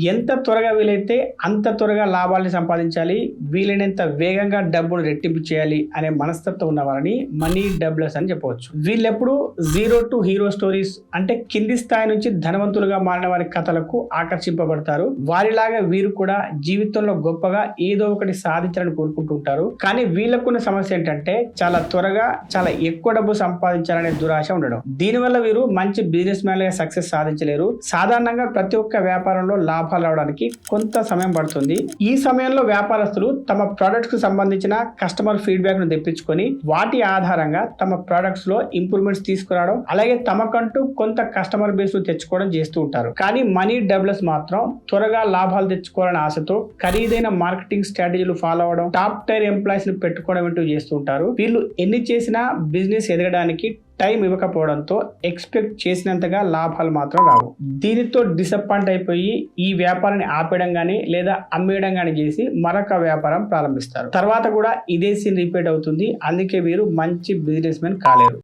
ఎంత త్వరగా వీలైతే అంత త్వరగా లాభాలను సంపాదించాలి, వీలైనంత వేగంగా డబ్బును రెట్టింపు చేయాలి అనే మనస్తత్వం ఉన్న వారిని మనీ డబ్లర్స్ అని చెప్పవచ్చు. వీళ్ళెప్పుడు జీరో టు హీరో స్టోరీస్ అంటే కింది స్థాయి నుంచి ధనవంతులుగా మారిన వారి కథలకు ఆకర్షింపబడతారు. వారిలాగా వీరు కూడా జీవితంలో గొప్పగా ఏదో ఒకటి సాధించాలని కోరుకుంటుంటారు. కానీ వీళ్ళకున్న సమస్య ఏంటంటే చాలా త్వరగా చాలా ఎక్కువ డబ్బు సంపాదించాలనే దురాశ ఉండడం. దీనివల్ల వీరు మంచి బిజినెస్ మ్యాన్ గా సక్సెస్ సాధించలేరు. సాధారణంగా ప్రతి ఒక్క వ్యాపారంలో లాభాలు రావడానికి కొంత సమయం పడుతుంది. ఈ సమయంలో వ్యాపారస్తులు తమ ప్రొడక్ట్స్ కు సంబంధించిన కస్టమర్ ఫీడ్బ్యాక్ ను తెప్పించుకొని వాటి ఆధారంగా తమ ప్రొడక్ట్స్ లో ఇంప్రూవ్మెంట్స్ తీసుకురావడం, అలాగే తమకంటూ కొంత కస్టమర్ బేస్ ను తెచ్చుకోవడం చేస్తూ ఉంటారు. కానీ మనీ డబ్లర్స్ మాత్రం త్వరగా లాభాలు తెచ్చుకోవాలనే ఆశతో ఖరీదైన మార్కెటింగ్ స్ట్రాటజీలు ఫాలో అవడం, టాప్ టైర్ ఎంప్లాయీస్ ని పెట్టుకోవడం అంటూ చేస్తూ ఉంటారు. వీళ్ళు ఎన్ని చేసినా బిజినెస్ ఎదగడానికి టైం ఇవ్వకపోవడంతో ఎక్స్పెక్ట్ చేసినంతగా లాభాలు మాత్రం రావు. దీనితో డిసప్పాయింట్ అయిపోయి ఈ వ్యాపారాన్ని ఆపేయడం గానీ లేదా అమ్మేయడం గానీ చేసి మరొక వ్యాపారం ప్రారంభిస్తారు. తర్వాత కూడా ఇదే సీన్ రిపీట్ అవుతుంది. అందుకే వీరు మంచి బిజినెస్ మెన్ కాలేరు.